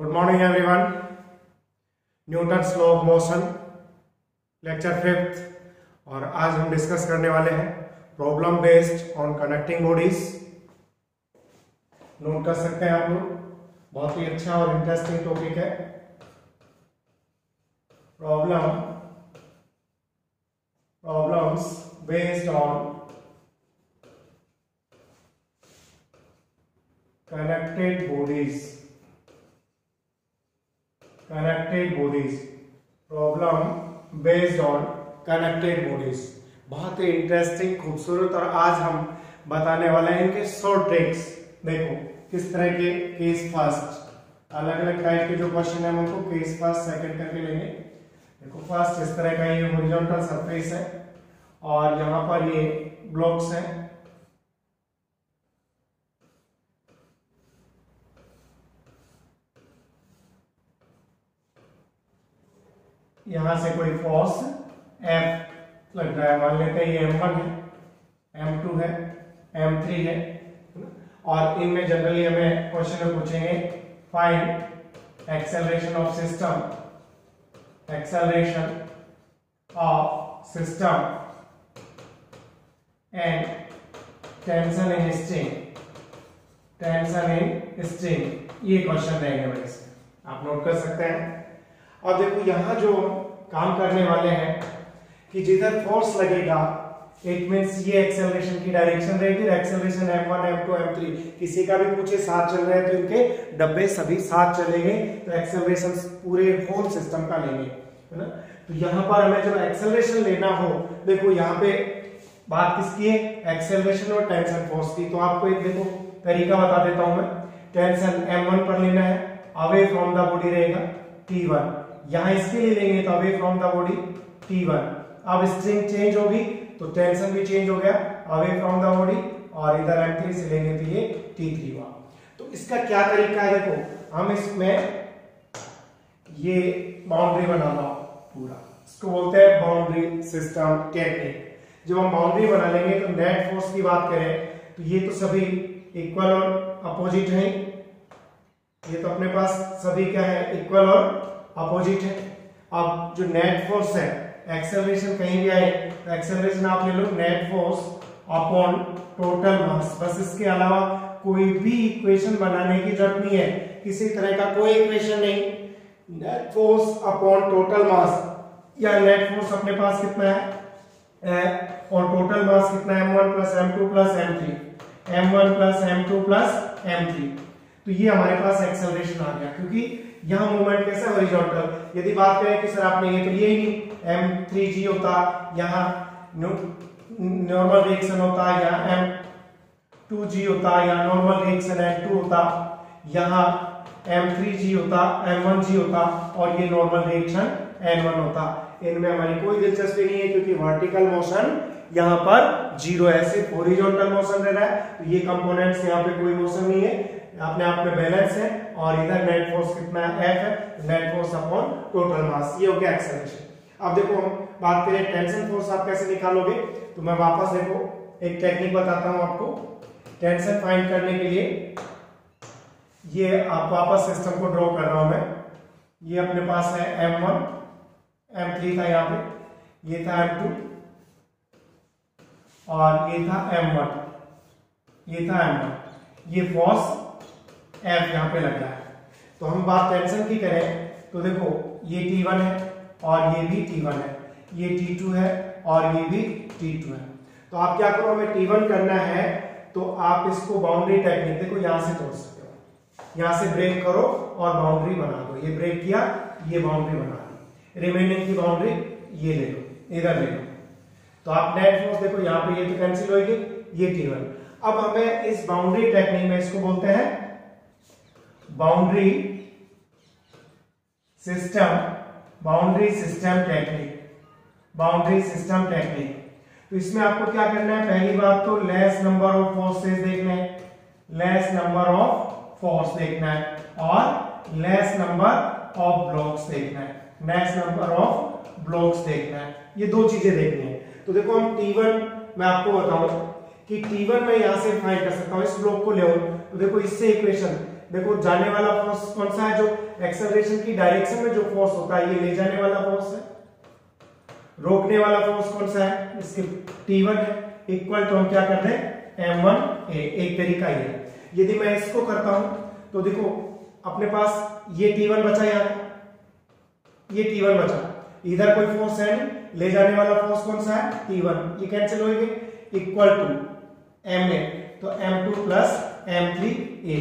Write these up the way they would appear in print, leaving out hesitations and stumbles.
Good morning everyone. Newton's law of motion lecture 5th और आज हम डिस्कस करने वाले हैं problem based on connecting bodies. Note कर सकते हैं आप लोग, बहुत ही अच्छा और इंटरेस्टिंग टॉपिक है। Problems based on connected bodies. Problem based on connected bodies, बहुत ही इंटरेस्टिंग, खूबसूरत। और आज हम बताने वाले हैं इनके शॉर्ट ट्रिक्स। देखो किस तरह के केस फर्स्ट, अलग अलग टाइप के जो क्वेश्चन है हम उनको केस फर्स्ट सेकंड करके लेंगे। देखो फर्स्ट इस तरह का ये हॉरिजॉन्टल सरफेस है और यहाँ पर ये ब्लॉक्स हैं। यहां से कोई फोर्स F लग रहा है, मान लेते हैं ये M1 है, M2 है, M3 है। और इनमें जनरली हमें क्वेश्चन में पूछेंगे find acceleration of system and tension in string. ये क्वेश्चन रहेंगे मेरे से, आप नोट कर सकते हैं। अब देखो यहां जो काम करने वाले हैं कि जिधर फोर्स लगेगा इट मींस ये एक्सेलरेशन की डायरेक्शन रहेगी। एक्सेलरेशन M1 M2 M3 किसी का भी पूछे साथ चल रहे हैं तो इनके डब्बे सभी साथ चलेंगे, तो एक्सेलरेशन पूरे होल सिस्टम का लेंगे, है ना। तो यहां पर हमें जब एक्सेलरेशन लेना हो, देखो यहां पे बात किसकी है, एक्सेलरेशन और टेंशन फोर्स की। तो आपको एक देखो तरीका बता देता हूं मैं। टेंशन M1 पर लेना है, अवे फ्रॉम द बॉडी रहेगा T1। यहां इसके लिए लेंगे तो away from the body T1। अब स्ट्रिंग चेंज होगी तो टेंशन भी चेंज हो गया, अवे फ्रॉम द बॉडी, और इधर M3 से लेंगे तो ये T3 हुआ। तो इसका क्या तरीका है, देखो हम इसमें ये बाउंड्री बनाना पूरा, इसको बोलते हैं बाउंड्री सिस्टम टेक्निक। जब हम बाउंड्री बना लेंगे तो नेट फोर्स की बात करें तो ये तो सभी इक्वल और अपोजिट है। ये तो अपने पास सभी क्या है, इक्वल और अपोजिट है। अब जो नेट फोर्स है, एक्सेलरेशन कहीं भी आए तो एक्सेलरेशन आप ले लो net force upon total mass, बस इसके अलावा कोई भी इक्वेशन बनाने की जरूरत नहीं है, किसी तरह का कोई इक्वेशन नहीं। नेट फोर्स अपॉन टोटल मास, या नेट फोर्स अपने पास कितना है और टोटल मास कितना है, M1 plus M2 plus M3, M1 plus M2 plus M3। तो ये हमारे पास एक्सेलरेशन आ गया, क्योंकि यहां मूवमेंट कैसा है, हॉरिजॉन्टल। यदि बात करें कि सर आपने ये तो ये ही नहीं, M3G होता, यहाँ नॉर्मल रिएक्शन होता, यहाँ M2G होता, यहाँ नॉर्मल रिएक्शन M2 होता, यहाँ M3G होता, M1G होता, और ये नॉर्मल रिएक्शन N1 होता। इनमें हमारी कोई दिलचस्पी नहीं है, क्योंकि वर्टिकल मोशन यहाँ पर जीरो है, सिर्फ हॉरिजॉन्टल मोशन रह रहा है। तो ये कंपोनेंट्स यहाँ पे कोई मोशन नहीं है, अपने आप में बैलेंस है। और इधर नेट फोर्स कितना है, F है, नेट फोर्स अपॉन टोटल मास, ये हो गया एक्सेलरेशन। अब देखो हम बात करें टेंशन फोर्स आप कैसे निकालोगे, तो मैं वापस देखो एक टेक्निक बताता हूं आपको। टेंशन फाइंड करने के लिए ये आप वापस सिस्टम को ड्रॉ कर रहा हूं मैं। ये अपने पास है M1, M3 था यहाँ पे, ये था M2 और ये था M1, ये था M1। ये फोर्स F यहाँ पे लग रहा है। तो हम बात टेंशन की करें तो देखो ये T1 है और ये भी T1 है, ये T2 है और ये भी T2 है। तो आप क्या करो, हमें T1 करना है तो आप इसको बाउंड्री टेक्निक, देखो यहां से तोड़ सकते हो, यहां से ब्रेक करो और बाउंड्री बना दो। ये ब्रेक किया, ये बाउंड्री बना दी, रिमेनिंग की बाउंड्री ये ले लो, इधर ले लो। तो आप नेट फोर्स देखो यहाँ पे ये तो कैंसिल होगी, ये T1। अब हमें इस बाउंड्री टेक्निक में इसको बोलते हैं बाउंड्री सिस्टम टेक्निक। तो इसमें आपको क्या करना है, पहली बात तो लेस नंबर ऑफ फोर्सेस देखना है, लेस नंबर ऑफ फोर्स देखना है, और लेस नंबर ऑफ ब्लॉक्स देखना है, लेस नंबर ऑफ ब्लॉक्स देखना है। ये दो चीजें देखनी है। तो देखो हम T1 मैं आपको बताऊं कि T1 मैं यहां से फाइंड कर सकता हूं, इस ब्लॉक को ले तो देखो इससे इक्वेशन देखो जाने वाला फोर्स कौन सा है, जो एक्सेलरेशन की डायरेक्शन में जो फोर्स होता है ये ले जाने वाला फोर्स है। रोकने वाला फोर्स कौन सा है, इसके T1 है, इक्वल टू हम क्या कर रहे हैं m1a। एक तरीका ये है। यदि मैं इसको करता हूं तो देखो अपने पास ये T1 बचा, यहाँ ये T1 बचा, इधर कोई फोर्स है नहीं, ले जाने वाला फोर्स कौन सा है T1, ये कैंसिल होंगे, इक्वल टू ma, तो m2 प्लस m3a।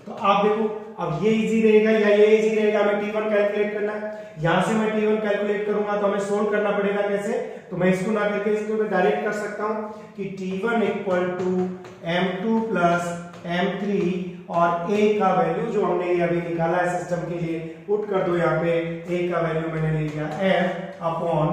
तो आप देखो अब ये इजी रहेगा या ये इजी रहेगा, हमें T1 कैलकुलेट करना है। यहां से मैं T1 कैलकुलेट करूंगा तो हमें सोल्व करना पड़ेगा कैसे, तो मैं इसको ना करके इसको मैं डायरेक्ट कर सकता हूं कि T1 equal to m2 plus m3 और a का वैल्यू जो हमने ये अभी निकाला है सिस्टम के लिए पुट कर दो यहाँ पे। a का वैल्यू मैंने ले लिया f upon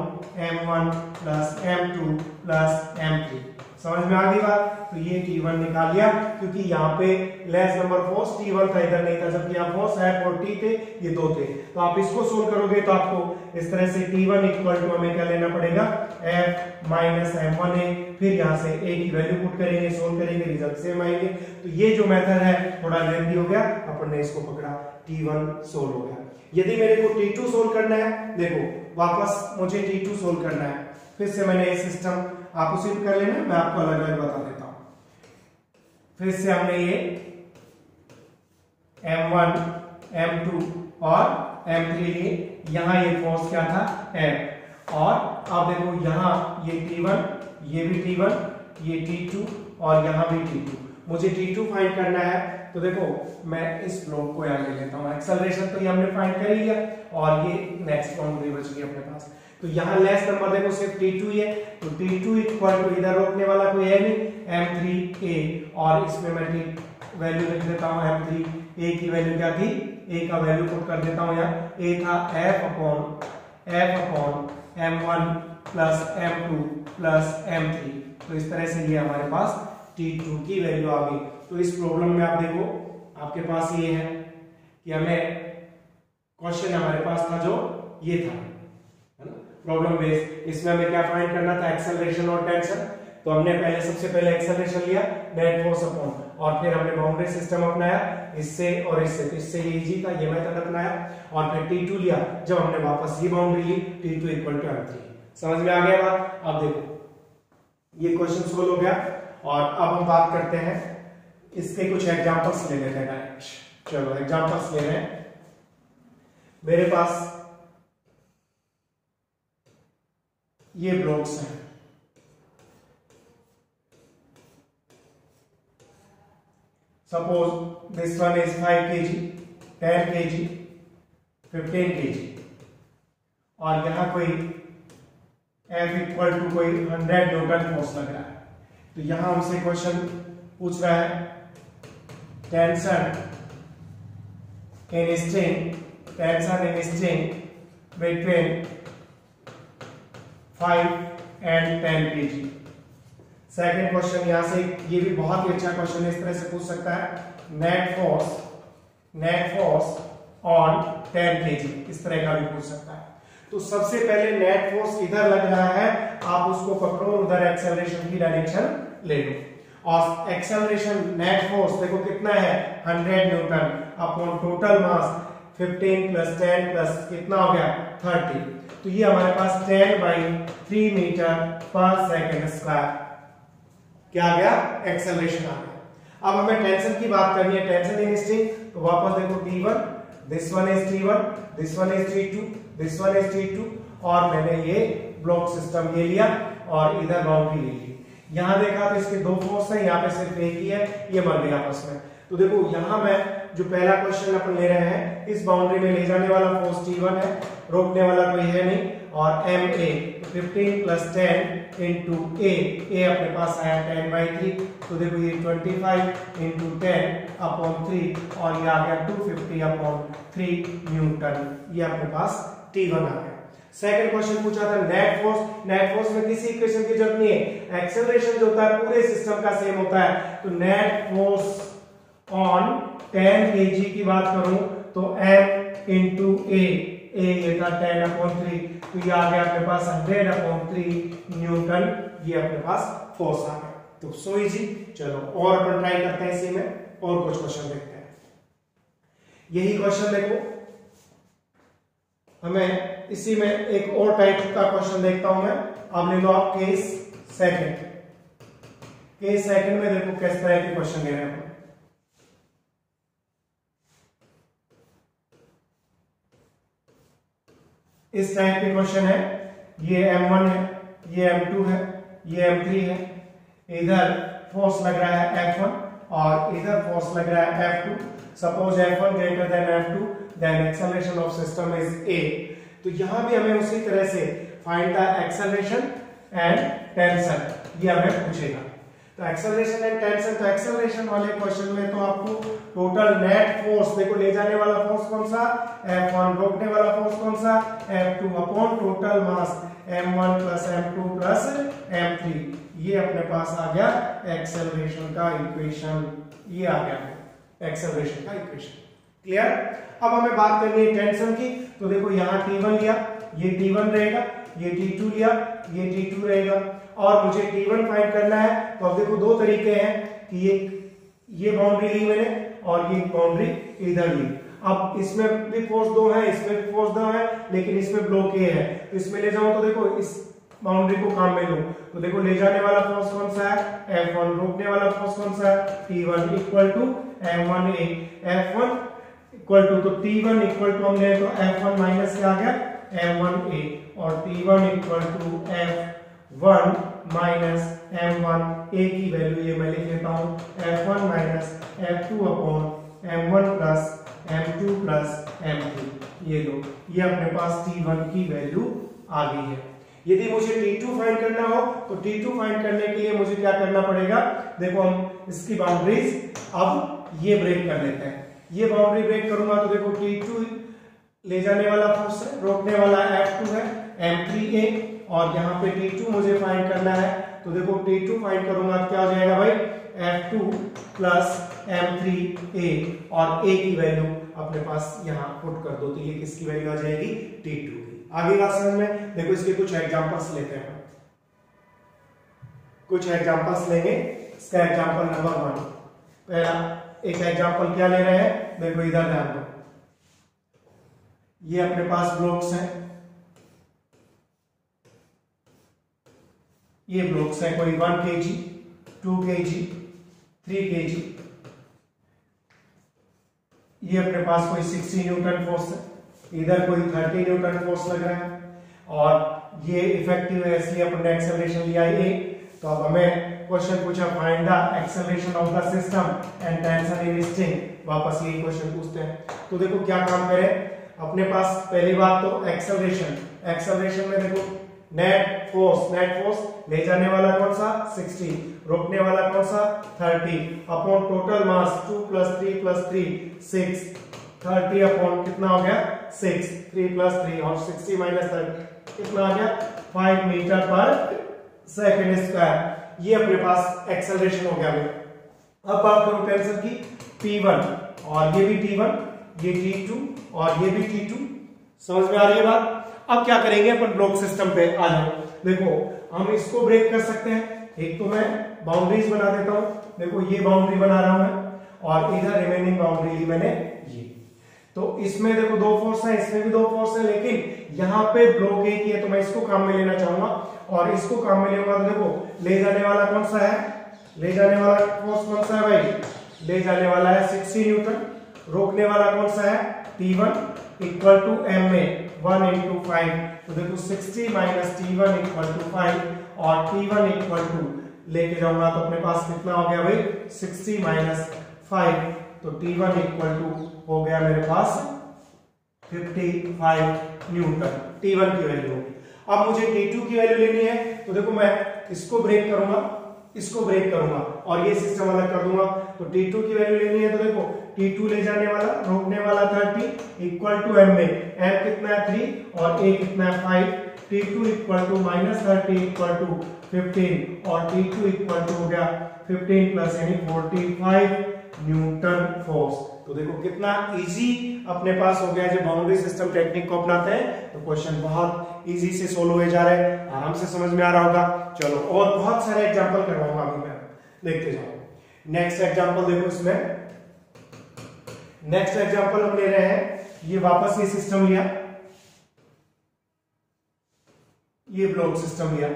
m1 plus m2 plus m3। समझ में आ गई बात। तो ये T1 निकाल लिया क्योंकि यहाँ पे लेस नंबर फोर्स T1 था, इधर नहीं था, जबकि यहाँ फोर्स है 40 थे, ये 2 थे। तो आप इसको सोल्व करोगे तो आपको इस तरह से T1 इक्वल टू हमें क्या लेना पड़ेगा f माइनस m1a, फिर यहाँ से a की वैल्यू पुट करेंगे, सोल्व करेंगे, रिजल्ट सेम आएंगे। तो ये जो मेथड है थोड़ा लेंथी हो गया, अपन ने इसको पकड़ा, T1 सोल्व हो गया। यदि मेरे को T2 सोल्व करना है, देखो वापस मुझे T2 सोल्व करना है, फिर से मैंने ये सिस्टम आप उसी कर लेना, मैं आपको अलग अलग बता देता हूं। फिर से हमने ये m1 m2 और m3 लिए, यहां ये फोर्स क्या था F, और आप देखो यहां ये T1, ये भी T1, ये T2 और यहां भी T2। मुझे T2 फाइंड करना है, तो देखो मैं इस ब्लॉक को यहां ले लेता हूं। एक्सेलरेशन तो ये हमने फाइंड कर ही लिया और ये नेक्स्ट बाउंड्री बच गई अपने पास। तो यहाँ लेस नंबर देखो सिर्फ T2 ही है, तो T2 इक्वल टू इधर रोकने वाला कोई है नहीं m3a, और इसमें मैं वैल्यू लिख देता हूँ m3a की वैल्यू क्या थी, a का वैल्यू पुट कर देता हूँ यहाँ, a था f upon m1 plus m2 plus m3। तो इस तरह से ये हमारे पास T2 की वैल्यू आ गई। तो इस प्रॉब्लम में आप देखो आपके पास ये है कि हमें क्वेश्चन हमारे पास था जो ये था प्रॉब्लम बेस, इसमें हमें क्या फाइंड करना था, एक्सेलरेशन और टेंशन। तो हमने पहले सबसे पहले एक्सेलरेशन लिया, नेट फोर्स अपॉन, और फिर हमने बाउंड्री सिस्टम अपनाया इससे और इससे, तो इससे ये इजी था, ये मेथड अपनाया, और फिर T2 लिया। जब हमने वापस ये boundary Lee T2 equal to m3। समझ में आ गया बात। अब देखो ये क्वेश्चन सोल्व हो गया, और अब हम बात करते हैं इसके कुछ एग्जांपल्स ले लेते हैं डायरेक्ट। चलो एग्जांपल्स ले रहे हैं। मेरे पास ये ब्लॉक्स हैं, suppose this one is 5 kg, 10 kg, 15 kg, और यहां कोई F इक्वल टू कोई 100 न्यूटन फोर्स लग रहा है। तो यहां हमसे क्वेश्चन पूछ रहा है tension in string between 5 and 10 kg। Second question यहां से, ये भी बहुत ही अच्छा क्वेश्चन है, इस तरह से पूछ सकता है नेट फोर्स ऑन 10 kg, इस तरह का भी पूछ सकता है। तो सबसे पहले नेट फोर्स इधर लग रहा है, आप उसको पकड़ो, उधर एक्सेलरेशन की डायरेक्शन ले लो, और एक्सेलरेशन नेट फोर्स देखो कितना है 100 न्यूटन अपॉन टोटल मास 15 प्लस 10 प्लस कितना हो गया 30। तो ये हमारे पास 10/3 मीटर पर सेकेंड स्क्वायर क्या आ गया, एक्सेलरेशन आ गया। अब हमें टेंशन की बात करनी है, टेंशन इन स्ट्रिंग। तो वापस देखो T1, this one is T1, this one is T2, this one is T2, और मैंने ये ब्लॉक सिस्टम ये लिया और इधर बाउंड्री ले ली। यहां देखा तो इसके दो फोर्स है, यहाँ पे सिर्फ एक ही है, ये मर गया आपस में। तो देखो यहां मैं जो पहला क्वेश्चन अपन ले रहे हैं, इस बाउंड्री में ले जाने वाला फोर्स T1 है, रोकने वाला कोई है नहीं, और ma 15 प्लस 10 इंटू a अपने पास आया 10/3। तो देखो ये 25 इंटू 10 अपॉन 3, और ये आ गया 250 अपॉन 3 न्यूटन, ये अपने पास T1 आ गया। सेकंड क्वेश्चन पूछा था नेट फोर्स में किसी इक्वेशन की जरूरत नहीं है, एक्सेलरेशन जो होता है पूरे सिस्टम का सेम होता है। तो नेट फोर्स ऑन 10 kg की बात करूं तो m इंटू a ये था 10/3, तो ये आ गया अपने पास 100/3 न्यूटन, ये अपने पास फोर्स आ गया। तो सो इजी। चलो और अपन ट्राई करते हैं इसी में और कुछ क्वेश्चन देखते हैं। यही क्वेश्चन देखो, हमें इसी में एक और टाइप का क्वेश्चन देखता हूं मैं। अब ले लो आप केस सेकंड। केस सेकंड में देखो किस तरह के क्वेश्चन दे रहे हैं। इस टाइप के क्वेश्चन है, ये M1 है, ये M2 है, ये M3 है, इधर फोर्स लग रहा है F1 और इधर फोर्स लग रहा है F2। Suppose F1 greater than F2, then acceleration of system is A। तो यहां भी हमें उसी तरह से find the acceleration and tension, ये हमें पूछेगा। तो एक्सेलरेशन एंड टेंशन, तो एक्सेलरेशन वाले क्वेश्चन में तो आपको टोटल नेट फोर्स, देखो ले जाने वाला फोर्स कौन सा F1, रोकने वाला फोर्स कौन सा F2 अपॉन टोटल मास M1 plus M2 plus M3, ये अपने पास आ गया एक्सेलरेशन का इक्वेशन। ये आ गया एक्सेलरेशन का इक्वेशन। क्लियर? अब हमें बात करनी है टेंशन की। तो देखो यहाँ T1 लिया, ये T1 रहेगा, ये T2 लिया, ये T2 रहेगा, और मुझे T1 फाइंड करना है। तो अब देखो दो तरीके हैं कि ये बाउंड्री ली मैंने और ये बाउंड्री इधर ली। अब इसमें भी फोर्स दो है, इसमें भी फोर्स दो है, लेकिन इसमें ब्लॉक ए है। तो इसमें ले जाऊं तो देखो इस बाउंड्री को काम में लूं तो देखो ले जाने वाला फोर्स कौन सा है F1, रोकने वाला फोर्स कौन सा है T1 equal to M1A। F1 equal to, तो T1 इक्वल टू हमने तो F1 माइनस क्या आ गया M1A, और T1 equal to F1 minus M1A की वैल्यू ये मैं लिख लेता हूं F1 minus F2 upon M1 plus M2 plus M3। ये लो, ये अपने पास T1 की वैल्यू आ गई है। यदि मुझे T2 फाइंड करना हो तो T2 फाइंड करने के लिए मुझे क्या करना पड़ेगा, देखो हम इसकी बाउंड्रीज अब ये ब्रेक कर लेते हैं। ये बाउंड्री ब्रेक करूंगा तो देखो T2 ले जाने वाला फोर्स है, रोकने वाला F2 है M3A, और यहाँ पे T2 मुझे फाइंड करना है। तो देखो T2 फाइंड करूंगा तो क्या हो जाएगा भाई F2 प्लस M3A, और A की वैल्यू अपने पास यहाँ पुट कर दो तो ये किसकी वैल्यू आ जाएगी T2 की। आगे बात समझ में? देखो इसके कुछ एग्जांपल्स लेते हैं, कुछ एग्जांपल्स लेंगे। इसका एग्जांपल नंबर 1, पहला एक एग्जांपल क्या ले रहे हैं, देखो इधर ध्यान दो। ये अपने पास ब्लॉक्स हैं, ये ब्लॉक्स हैं, कोई 1 kg, 2 kg, 3 kg। ये अपने पास कोई 60 न्यूटन फोर्स है, इधर कोई 30 न्यूटन फोर्स लग रहा है, और ये इफेक्टिव है इसलिए अपन ने एक्सेलरेशन लिया है। तो अब हमें क्वेश्चन पूछा find the acceleration of the system and tension in string. वापस यही क्वेश्चन पूछते हैं। तो देखो क्या काम करें, अपने पास पहली बात तो एक्सेलरेशन, एक्सेलरेशन में देखो नेट फोर्स ले जाने वाला कौन सा 60, रोकने वाला कौन सा 30, अपॉन टोटल मास 2 प्लस 3 प्लस 3 6, 30 अपॉन कितना हो गया 6, 3 प्लस 3 और 60 माइनस 30 कितना आ गया 5 मीटर पर सेकेंड स्क्वायर। ये अपने पास एक्सेलरेशन हो गया। अब बात करो टेंशन की, P1 और ये भी T1, ये T2 और ये भी T2। समझ में आ रही है बात? अब क्या करेंगे अपन ब्लॉक सिस्टम पे आ जाओ। देखो हम इसको ब्रेक कर सकते हैं। एक तो मैं बाउंड्रीज बना देता हूं, देखो ये बाउंड्री बना रहा हूं मैं, और इधर रिमेनिंग बाउंड्री ली मैंने ये। तो इसमें देखो दो फोर्स है, इसमें भी दो फोर्स है, लेकिन यहाँ पे ब्लॉक एक ही है तो मैं इसको काम में लेना चाहूंगा, और इसको काम में लेऊंगा तो देखो ले जाने वाला कौन सा है, ले जाने वाला फोर्स कौन सा है भाई, ले जाने वाला है 60 न्यूटन, रोकने वाला कौन सा है T1 equal to MA 1 into 5। तो देखो 60 माइनस T1 इक्वल टू 5, और T1 इक्वल टू लेके जाऊंगा तो अपने पास कितना हो गया भाई 60 माइनस 5, तो T1 इक्वल टू हो गया मेरे पास 55 न्यूटन, T1 की वैल्यू होगी। अब मुझे T2 की वैल्यू लेनी है, तो देखो मैं इसको ब्रेक करूंगा, इसको ब्रेक करूंगा और ये सिस्टम अलग कर दूंगा। तो T2 की वैल्यू लेनी है, तो देखो T2 ले जाने वाला, रोकने वाला 30 इक्वल टू MA, M कितना है 3 और A कितना है 5, T2 equal to minus 30 equal to 15, और T2 इक्वल टू हो गया 15 प्लस यानी 45 न्यूटन फोर्स। तो देखो कितना इजी अपने पास हो गया। जब बाउंड्री सिस्टम टेक्निक को अपनाते हैं तो क्वेश्चन बहुत इजी से सोल्व हो जा रहे हैं, आराम से समझ में आ रहा होगा। चलो और बहुत सारे एग्जांपल करवाऊंगा अभी मैं, देखते जाओ। नेक्स्ट एग्जांपल देखो, इसमें नेक्स्ट एग्जांपल हम ले रहे हैं, ये वापस ये सिस्टम लिया, ये ब्लॉक सिस्टम लिया,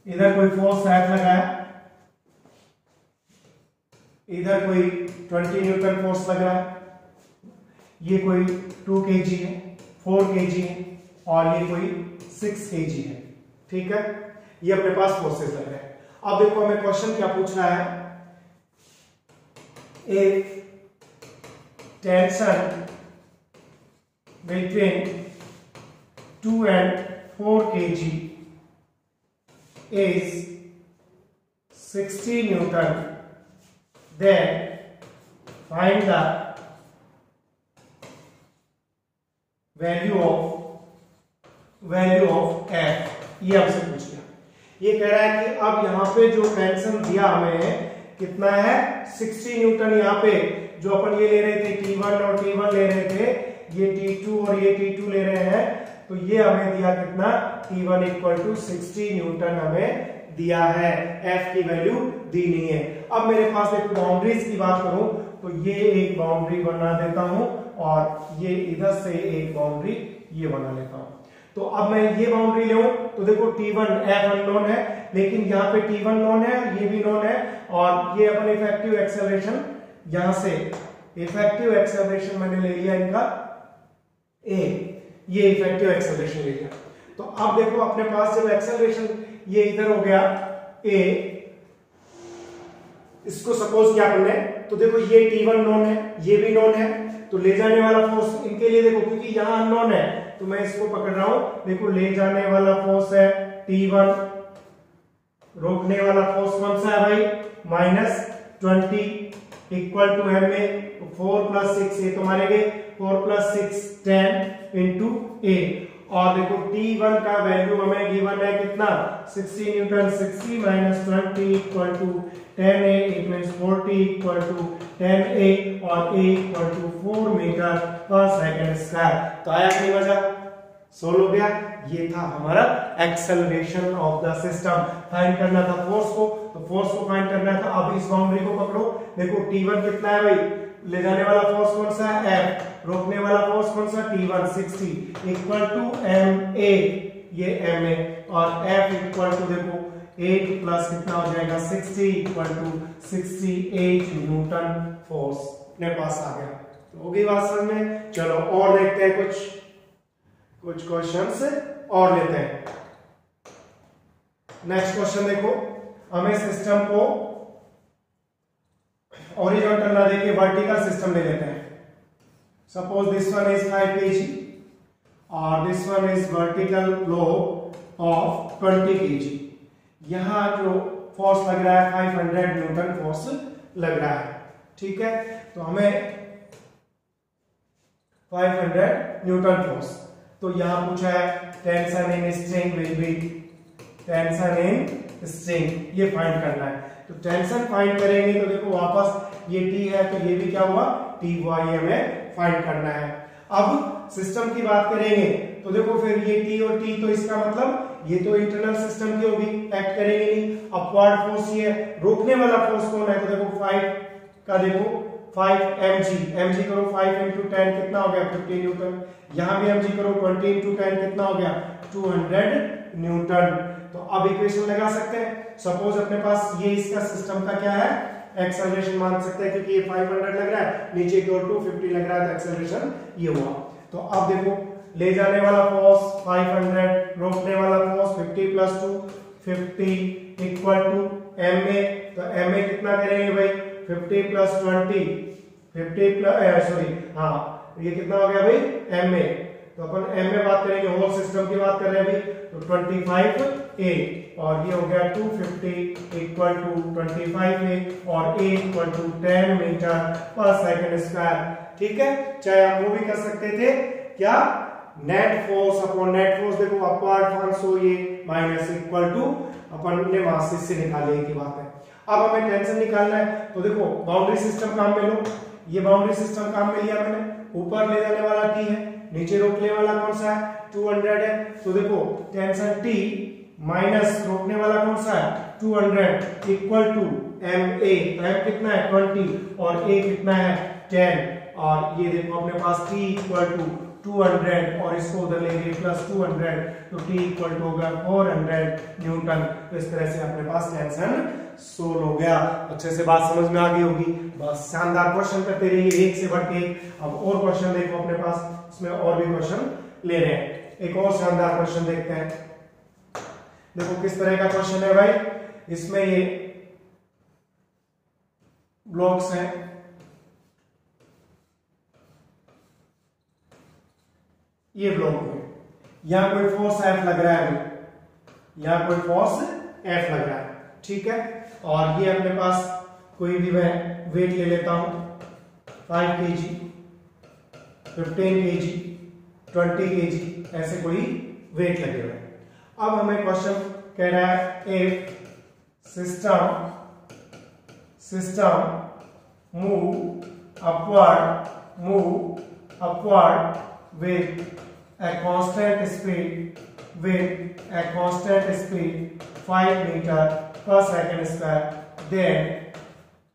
इधर कोई फोर्स F लगाया, इधर कोई 20 न्यूटन फोर्स लग रहा है, ये कोई 2 kg है, 4 kg है और ये कोई 6 kg है। ठीक है, ये अपने पास फोर्सेस लग रहे हैं। अब देखो हमें क्वेश्चन क्या पूछ रहा है, एक tension between 2 and 4 kg is 60 Newton, then find the value of F। ये हमसे पूछ लिया। ये कह रहा है कि अब यहाँ पे जो टेंशन दिया हमें कितना है, 60 न्यूटन। यहाँ पे जो अपन ये ले रहे थे T1 और T1 ले रहे थे, ये T2 और ये T2 ले रहे हैं, तो ये हमें दिया कितना, T1 इक्वल टू 60 न्यूटन हमें दिया है, F की वैल्यू दी नहीं है। अब मेरे पास एक बाउंड्रीज की बात करूं तो ये एक बाउंड्री बना देता हूं और ये इधर से एक बाउंड्री ये बना लेता हूं। तो अब मैं ये बाउंड्री लूं तो देखो T1 F अननोन है, लेकिन यहाँ पे T1 नोन है, ये भी नोन है, और ये अपन इफेक्टिव एक्सेलरेशन यहां से इफेक्टिव एक्सेलरेशन मैंने ले लिया इनका A, ये इफेक्टिव एक्सेलरेशन ले लिया। तो अब देखो अपने पास जब एक्सेलरेशन ये इधर हो गया A, इसको सपोज क्या करना है, तो देखो ये T1 नोन है, ये भी नोन है, तो ले जाने वाला फोर्स इनके लिए देखो, क्योंकि यहां अननोन है तो मैं इसको पकड़ रहा हूं। देखो ले जाने वाला फोर्स है T1, रोकने वाला फोर्स कौन सा है भाई, -20 इक्वल टू MA, 4 + 6 ये तो मारे गए, 4 + 6 10 इंटू A। और देखो T1 का वैल्यू हमें गिवन है कितना, 60 newton, 60 - 20 equal to 10A, it means 40 equal to 10A और A इक्वल टू 4 मीटर पर सेकंड स्क्वायर। तो आया कि मजा, सोल्व हो गया। ये था हमारा acceleration of the system. Find करना था फोर्स को, तो फोर्स को फाइंड करना था। अब इस बाउंड्री को पकड़ो, देखो T1 कितना है भाई, ले जाने वाला फोर्स कौन सा है F, रोकने वाला फोर्स कौन सा T1, 60 इक्वल टू MA, ये MA, और F इक्वल टू देखो 8 प्लस कितना हो जाएगा 60 इक्वल टू 68 न्यूटन फोर्स अपने पास आ गया। तो हो गई बात समझ में। चलो और देखते हैं कुछ क्वेश्चंस और लेते हैं। नेक्स्ट क्वेश्चन देखो, हमें सिस्टम को हॉरिजॉन्टल ना देके वर्टिकल सिस्टम ले लेते हैं। Suppose this one is 5 kg और this one is vertical load of 20 kg। यहां जो फोर्स लग रहा है 500 न्यूटन फोर्स लग रहा है। ठीक है, तो हमें 500 न्यूटन फोर्स, तो यहां पूछा है tension in string will be, tension in string ये फाइंड करना है। तो टेंशन फाइंड करेंगे तो देखो वापस ये T है तो ये भी क्या हुआ T हुआ, ये हमें फाइंड करना है। अब सिस्टम की बात करेंगे तो देखो फिर ये T और T, तो इसका मतलब ये तो इंटरनल सिस्टम की होगी, एक्ट करेंगे नहीं। अपवर्ड फोर्स ये, रोकने वाला फोर्स कौन है, तो देखो 5 का देखो 5 mg करो 5 × 10 कितना हो गया 50 न्यूटन। यहां भी mg करो 20 × 10 कितना हो गया 200 न्यूटन। तो अब इक्वेशन लगा सकते हैं। सपोज अपने पास ये इसका सिस्टम का क्या है, एक्सेलरेशन मान सकते हैं, क्योंकि ये 500 लग रहा है, नीचे की ओर 250 लग रहा है, तो एक्सेलरेशन ये हुआ। तो अब देखो ले जाने वाला फोर्स 500, रोकने वाला फोर्स 50 + 2 50 इक्वल टू ma। तो ma कितना करेंगे भाई 50 + 20 50 सॉरी हाँ ये कितना हो गया भाई ma। तो अपन ma बात करेंगे, होल सिस्टम की बात कर रहे हैं अभी, तो 25a और ये हो गया 250 इक्वल टू 25a और a इक्वल टू 10 मीटर पर सेकंड स्क्वायर। ठीक है, चाहे आप वो भी कर सकते थे क्या, net force upon net force. देखो अपवर्ड फोर्स हो ये माइनस इक्वल टू अपन ने मास से निकाले की बात है। अब हमें टेंशन निकालना है, तो देखो बाउंड्री सिस्टम काम में लो, ये बाउंड्री सिस्टम काम में लिया मैंने। ऊपर ले जाने वाला T है, नीचे रोकने वाला कौन सा है 200 है। तो देखो टेंशन T माइनस रोकने वाला कौन सा है 200 इक्वल टू ma, तो m कितना है 20 और a कितना है 10, और ये देखो अपने पास t इक्वल टू 200 और इसको उधर लेंगे प्लस 200, तो t इक्वल टू होगा 400 न्यूटन। तो इस तरह से अपने पास टेंशन सोल्व हो गया। अच्छे से बात समझ में आ गई होगी। बस शानदार क्वेश्चन करते रहिए, एक से बढ़ के। अब और क्वेश्चन देखो अपने पास, इसमें और भी क्वेश्चन ले रहे हैं। एक और शानदार क्वेश्चन देखते हैं। देखो किस तरह का क्वेश्चन है भाई। इसमें ये ब्लॉक्स हैं, ये ब्लॉक है, यहां कोई फोर्स F लग रहा है, यहां कोई फोर्स F लग रहा है, ठीक है। और ये अपने पास कोई भी मैं वेट ले लेता हूं, 5 kg, 15 kg, 20 kg, ऐसे कोई वेट लगे हुए हैं। अब हमें क्वेश्चन कह रहा है if system move upward with a constant speed 5 meter per second square, then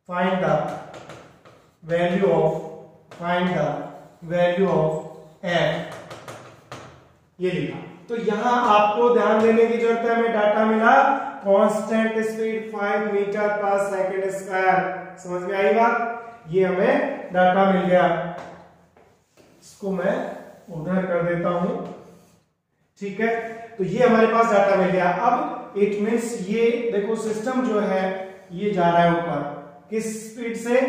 find the value of f, ये लिखा। तो यहां आपको ध्यान देने की जरूरत है, हमें डाटा मिला कांस्टेंट स्पीड 5 मीटर पर सेकंड स्क्वायर। समझ में आई बात? ये हमें डाटा मिल गया, इसको मैं उधर कर देता हूं, ठीक है। तो ये हमारे पास डाटा मिल गया। अब इट मींस ये देखो सिस्टम जो है ये जा रहा है ऊपर, किस स्पीड से?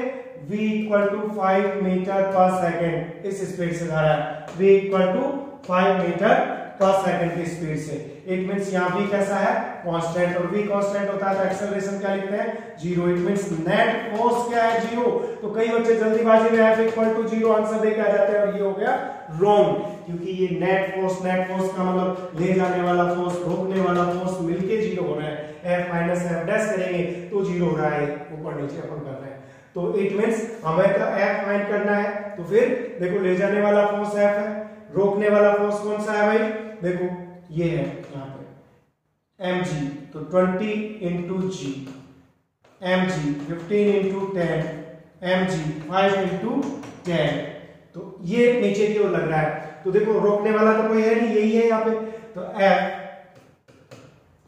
v इक्वल टू 5 मीटर पर सेकंड, इस स्पीड से जा रहा है, v इक्वल टू 5 मीटर पर सेकंड की स्पीड से। इट मींस यहां v कैसा है? कांस्टेंट, और v कांस्टेंट होता है तो एक्सेलरेशन क्या लिखते हैं? 0। इट मींस नेट फोर्स क्या है? 0। तो कई बच्चे जल्दीबाजी में f इक्वल टू 0 आंसर दे के आ जाते हैं, और ये हो गया रॉन्ग, क्योंकि ये नेट फोर्स का मतलब ले जाने वाला फोर्स, रोकने वाला फोर्स मिलके 0 हो रहा है। f माइनस f डैश करेंगे तो 0 हो रहा है, ऊपर नीचे अपन कर रहे हैं। तो इट मींस हमें तो f फाइंड करना है। तो फिर देखो ले जाने वाला फोर्स f है, रोकने वाला फोर्स कौन सा है भाई? देखो ये है यहाँ पे mg, तो 20 into g, mg 15 into 10, mg 5 into 10, तो ये नीचे की ओर लग रहा है। तो देखो रोकने वाला तो कोई है नहीं, यही है यहाँ पे। तो f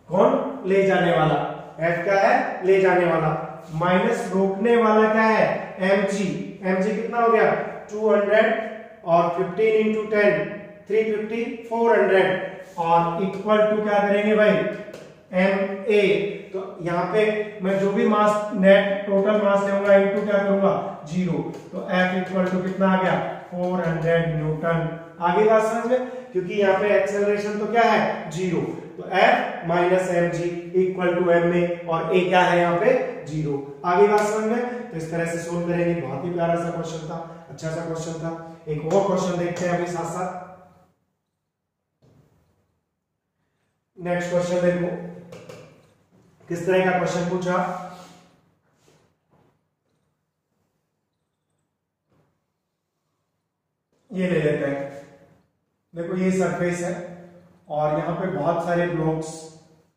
कौन? ले जाने वाला। f क्या है? ले जाने वाला, माइनस रोकने वाला क्या है? mg। mg कितना हो गया? 200, और 15 इंटू 10 350, 400, और इक्वल टू क्या करेंगे भाई? ma। तो यहाँ पे मैं जो भी मास नेट टोटल मास लूंगा इनटू क्या करूंगा? 0। तो f इक्वल टू कितना आ गया? 400 न्यूटन। आगे बात समझ में? क्योंकि यहाँ पे एक्सेलरेशन तो क्या है? 0। तो f minus mg equal to ma, और a क्या है यहाँ पे? 0। आगे बात समझ में? तो इस तरह से सोल्व करेंगे। बहुत ही प्यारा सा क्वेश्चन था, अच्छा सा क्वेश्चन था। एक और क्वेश्चन देखते हैं अभी साथ साथ। नेक्स्ट क्वेश्चन देखो किस तरह का क्वेश्चन पूछा। ये ले लेते हैं। देखो ये सरफेस है और यहां पे बहुत सारे ब्लॉक्स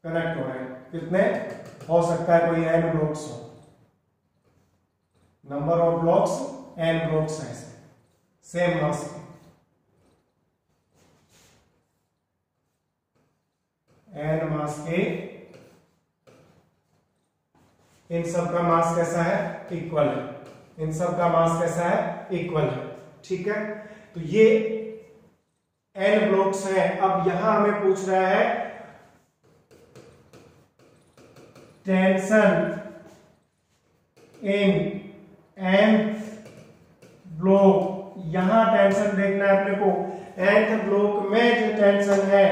कनेक्ट हो रहे हैं। कितने हो सकता है? कोई n ब्लॉक्स हो, number of blocks n blocks हैं सेम मास के। n मास के, इन सब का मास कैसा है? इक्वल है। इन सब का मास कैसा है? इक्वल है, ठीक है। तो ये n ब्लॉक्स हैं। अब यहां हमें पूछ रहा है टेंशन इन nth ब्लॉक। यहां टेंशन देखना है अपने को, nth ब्लॉक में जो टेंशन है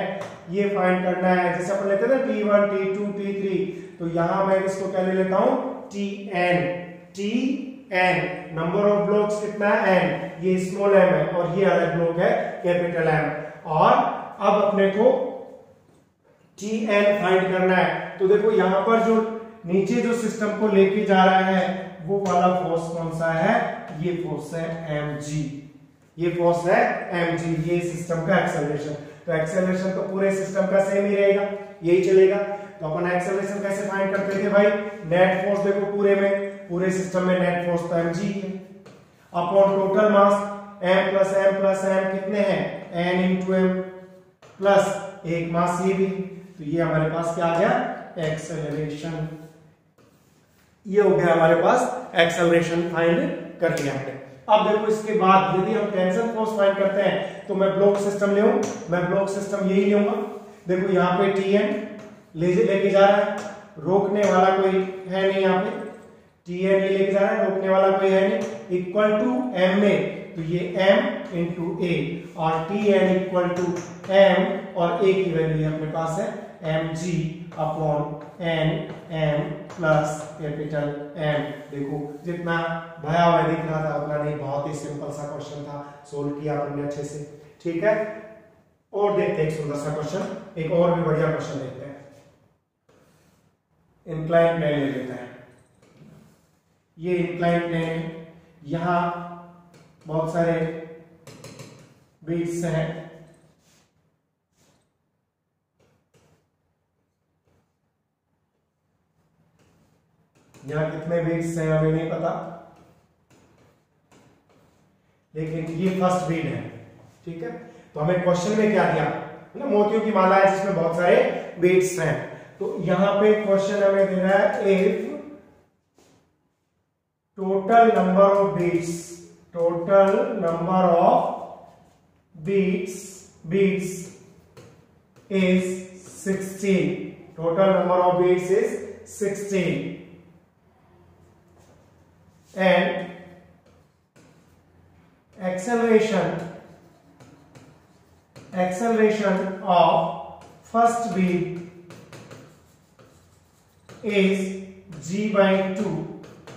ये फाइंड करना है। जैसे अपन लेते थे T1, T2, T3, तो यहां मैं इसको क्या ले लेता हूं? Tn। Tn number of blocks कितना है? n। ये स्मॉल m है और ये अलग ब्लॉक है कैपिटल M। और अब अपने को Tn फाइंड करना है। तो देखो यहां पर जो नीचे जो सिस्टम को लेके जा रहा है वो वाला फोर्स कौन सा है? ये फोर्स है mg। ये फोर्स है mg, ये सिस्टम का एक्सेलरेशन। तो एक्सेलरेशन तो पूरे सिस्टम का सेम ही रहेगा, यही चलेगा। तो अपन एक्सेलरेशन कैसे फाइंड करते थे भाई, नेट फोर्स देखो पूरे सिस्टम में नेट फोर्स तो mg है अपॉन टोटल मास m प्लस m कितने हैं n इंटू m प्लस एक मास ये भी, तो ये हमारे पास क्या आ गया एक्सेलरेशन, ये हो गया हमारे पास एक्सेलरेशन फाइंड कर लिया हमने। अब देखो इसके बाद यदि हम टेंशन फोर्स फाइंड करते हैं तो मैं ब्लॉक सिस्टम ले, मैं ब्लॉक सिस्टम यही लूंगा। देखो यहाँ पे Tn लेके जा रहा है, रोकने वाला कोई है नहीं, यहाँ पे Tn ये लेके जा रहा है, रोकने वाला कोई है नहीं, इक्वल टू m में, तो ये m इंटू a और Tn इक्वल टू m और a की वैल्यू अपने पास है mg upon n m plus capital M। देखो जितना भयावह दिख रहा था उतना नहीं, बहुत ही सिंपल सा क्वेश्चन था, सोल्व किया हमने अच्छे से, ठीक है। और देखते हैं एक सुंदर सा क्वेश्चन, एक और भी बढ़िया क्वेश्चन देखते हैं। इंक्लाइन प्लेन ले लेते हैं, ये इंक्लाइन प्लेन, यहां बहुत सारे बीट्स हैं, यहां कितने बीट्स हैं हमें नहीं पता, लेकिन ये फर्स्ट बीट है, ठीक है। तो हमें क्वेश्चन में क्या दिया ना, मोतियों की माला है जिसमें बहुत सारे बीट्स हैं, तो यहां पे क्वेश्चन हमें दे रहा है if total number of beats is 16, total number of beats is 16 and acceleration of first beat is g by 2,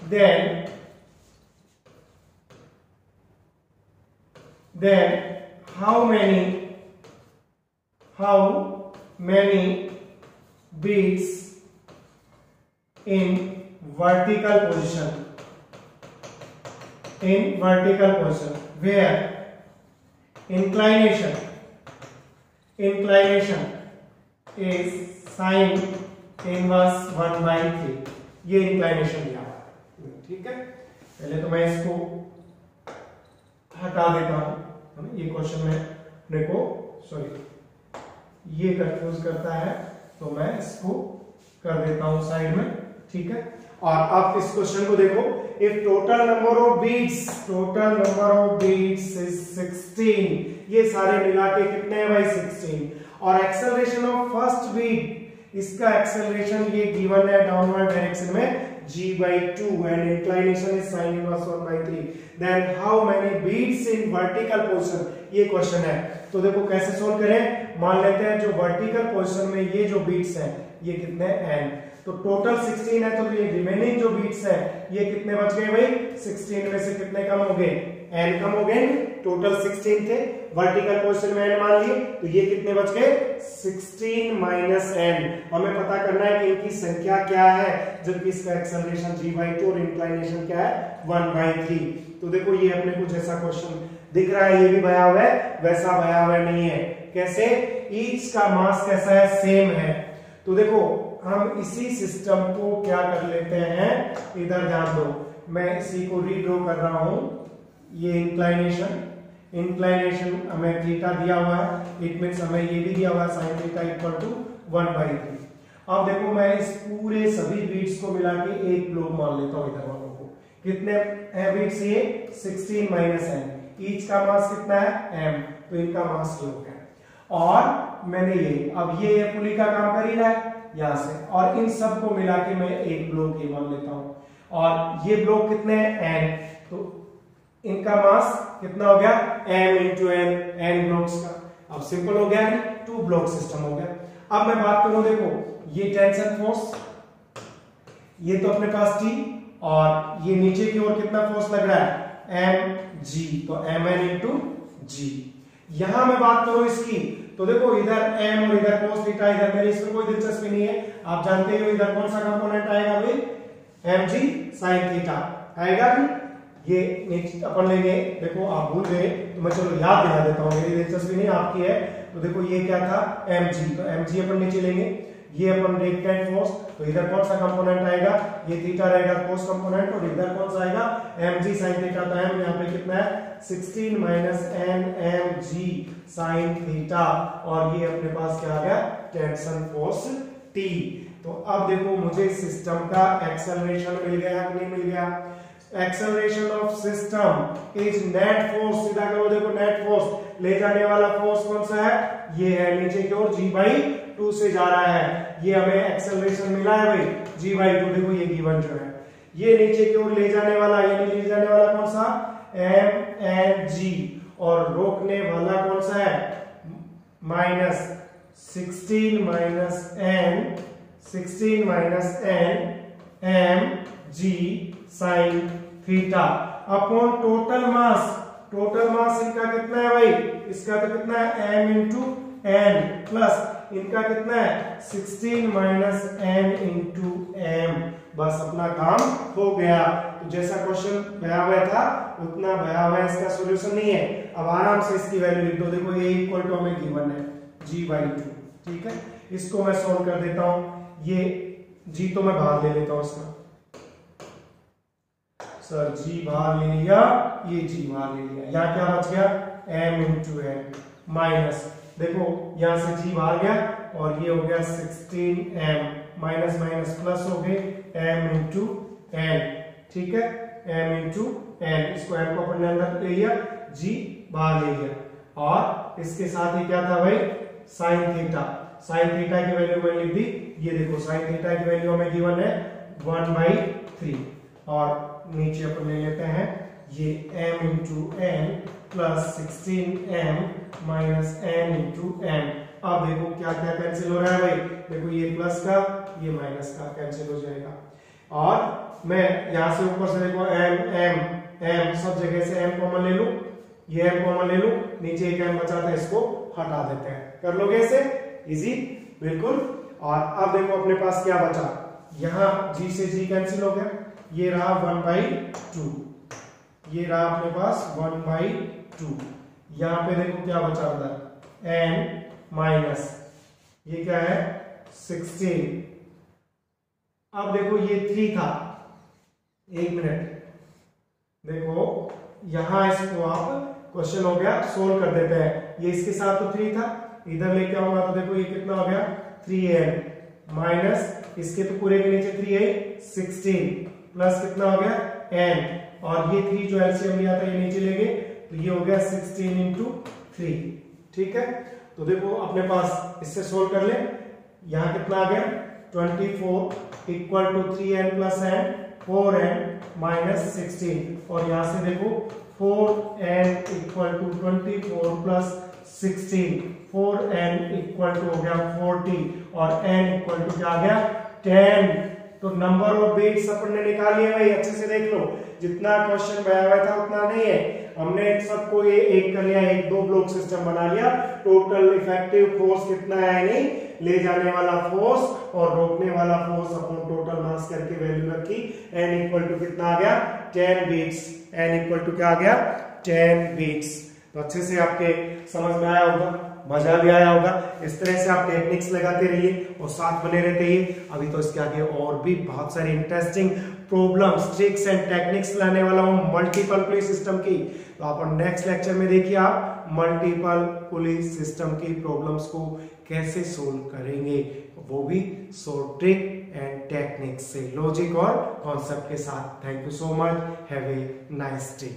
then how many beats in vertical position where inclination is sin inverse 1/3, ये inclination दिया है, ठीक है। पहले तो मैं इसको हटा देता हूं, ये क्वेश्चन में अपने को ये कंफ्यूज करता है, तो मैं इसको कर देता हूं साइड में, ठीक है। और आप इस क्वेश्चन को देखो, if total number of beats is 16, ये सारे मिला के कितने हैं भाई 16, और एक्सेलरेशन ऑफ फर्स्ट बीट, इसका एक्सेलरेशन ये गिवन है डाउनवर्ड डायरेक्शन में g/2 and inclination is sin inverse 1/3, then how many beats in vertical position, ये क्वेश्चन है। तो देखो कैसे सोल्व करें, मान लेते हैं जो वर्टिकल पोजीशन में ये जो बीट्स हैं ये कितने n, तो टोटल 16 है, तो ये रिमेनिंग जो बीट्स है ये कितने बच गए भाई, 16 में से कितने कम हो गए, n कम हो गए, टोटल 16 थे, वर्टिकल पोजीशन में n मान लिए, तो ये कितने बच गए 16 माइनस n। हमें पता करना है कि इनकी संख्या क्या है, जबकि इसका एक्सेलरेशन g/2 और इंक्लिनेशन क्या है 1/3। तो देखो ये अपने को जैसा क्वेश्चन दिख रहा है ये भी भयावह है, वैसा भयावह नहीं है। कैसे, ईच का मास कैसा है, सेम है। तो देखो हम इसी सिस्टम को क्या कर लेते हैं, इधर ध्यान दो, मैं इसी को रीड्रॉ कर रहा हूं, ये इंक्लाइनेशन हमें थीटा दिया हुआ है, इट मींस हमें ये भी दिया हुआ है sin थीटा इक्वल टू 1/3। अब देखो मैं इस पूरे सभी बीट्स को मिला के एक ब्लॉक मान लेता हूं, इधर वालों को कितने है बीट्स, ये 16 माइनस n, ईच का मास कितना है m, तो इनका मास ये हो गया। और मैंने ये अब ये पुली का काम कर ही रहा है यहां से, और इन सब को मिला के मैं एक ब्लॉक ये मान लेता हूं, और ये ब्लॉक कितने हैं n, तो इनका मास कितना हो गया m इंटू n ब्लॉक्स का। अब सिंपल हो गया, 2 ब्लॉक सिस्टम हो गया। अब मैं बात करूं, देखो ये टेंशन फोर्स, ये तो अपने पास T, और ये नीचे की ओर कितना फोर्स लग रहा है mg, तो mn इंटू g। यहां मैं बात करूं इसकी, तो देखो इधर m और इधर cos थीटा, इधर मेरी इसमें कोई दिलचस्पी नहीं है, आप जानते हो इधर कौन सा कंपोनेंट आएगा भाई, mg sin थीटा आएगा भी, ये नेक्स्ट अपन लेंगे। देखो आप भूल गए तो मैं चलो याद दिला देता हूं, मेरी दिलचस्पी नहीं आपकी है। तो देखो ये क्या था mg, तो mg अपन नीचे लेंगे, ये अपन देखते हैं फोर्स, तो इधर कौन सा कंपोनेंट आएगा, ये थीटा रहेगा कोस कंपोनेंट, और इधर कौन सा आएगा mg sin थीटा। तो m यहाँ पे कितना है 16 minus n mg sin theta, और ये अपने पास क्या आ गया टेंशन फोर्स T। तो अब देखो मुझे सिस्टम का एक्सेलरेशन मिल गया कि नहीं मिल गया। Acceleration of system is net force, सीधा करो देखो नेट फोर्स, ले जाने वाला फोर्स कौन सा है, ये है नीचे की ओर g/2 से जा रहा है, ये हमें एक्सेलरेशन मिला है भाई g/2। देखो ये गिवन जो है, ये नीचे की ओर ले जाने वाला, यानी ले जाने वाला कौन सा m and g, और रोकने वाला कौन सा है minus 16 minus n mg sin theta upon total मास। टोटल मास इनका कितना है भाई, इसका तो कितना है m इंटू n प्लस इनका कितना है 16 माइनस n इंटू m। बस अपना काम हो गया। तो जैसा क्वेश्चन भया हुआ था उतना भया हुआ इसका सॉल्यूशन नहीं है। अब आराम से इसकी वैल्यू लिख दो। देखो ये इक्वल टू हमें गिवन है g/2, ठीक है। इसको मैं सॉल्व कर देता हूं। ये g तो मैं बाहर ले लेता हूं इसका, सर g बाहर ले लिया, ये g बाहर ले लिया, यहाँ क्या बच गया m इंटू n माइनस, देखो यहां से g बाहर गया और ये हो गया 16m माइनस माइनस प्लस हो गए m इंटू n, ठीक है m इंटू n। इसको m को अपने अंदर ले लिया, g बाहर ले लिया, और इसके साथ ही क्या था भाई साइन थीटा। साइन थीटा की वैल्यू मैंने लिख दी, ये देखो साइन थीटा की वैल्यू हमें गिवन है 1/3, और नीचे अपन ले लेते हैं ये m into n plus 16m minus n into m। अब देखो क्या क्या कैंसिल हो रहा है भाई, देखो ये प्लस का ये माइनस का कैंसिल हो जाएगा, और मैं यहां से ऊपर से देखो m सब जगह से m कॉमन ले लूं, ये m कॉमन ले लूं, नीचे एक m बचा था इसको हटा देते हैं। कर लोगे ऐसे इजी बिल्कुल। और अब देखो अपने पास क्या बचा, यहां g से g कैंसिल हो गया, ये रहा 1/2, ये रहा अपने पास 1/2। यहां पे देखो क्या बचा अंदर n माइनस ये क्या है 16। अब देखो ये 3 था, एक मिनट देखो यहां इसको आप क्वेश्चन हो गया सोल्व कर देते हैं। ये इसके साथ तो 3 था, इधर लेके आऊंगा तो देखो ये कितना हो गया 3n माइनस इसके तो पूरे के नीचे 3 है 16 प्लस कितना हो गया n, और ये 3 जो एलसीएम लिया था ये नीचे ले गए तो ये हो गया 16 इंटू 3, ठीक है। तो देखो अपने पास इससे सोल्व कर ले, यहां कितना आ गया 24 equal to 3n plus n 4n minus 16, और यहां से देखो 4n equal to 24 plus 16, 4n equal to हो गया 40, और n इक्वल टू क्या आ गया 10। तो नंबर ऑफ बिट्स अपन ने निकाल लिया भाई, अच्छे से देख लो, जितना क्वेश्चन बनाया हुआ था उतना नहीं है, हमने सबको ये एक कर लिया, एक दो ब्लॉक सिस्टम बना लिया। टोटल इफेक्टिव फोर्स कितना है नहीं, ले जाने वाला फोर्स और रोकने वाला फोर्स अपन टोटल मास करके वैल्यू रखी, n इक्वल टू कितना आ गया 10 बीट्स, n इक्वल टू क्या आ गया 10 बीट्स। तो अच्छे से आपके समझ में आया होगा, मजा भी आया होगा। इस तरह से आप टेक्निक्स लगाते रहिए और साथ बने रहते रहिए। अभी तो इसके आगे और भी बहुत सारी interesting problems, tricks and techniques लाने वाला हूं मल्टीपल पुली सिस्टम की। तो आप नेक्स्ट लेक्चर में देखिए आप मल्टीपल पुली सिस्टम की प्रॉब्लम्स को कैसे सोल्व करेंगे, वो भी शॉर्ट ट्रिक एंड टेक्निक्स से, लॉजिक और कॉन्सेप्ट के साथ। Thank you so much, have a nice day.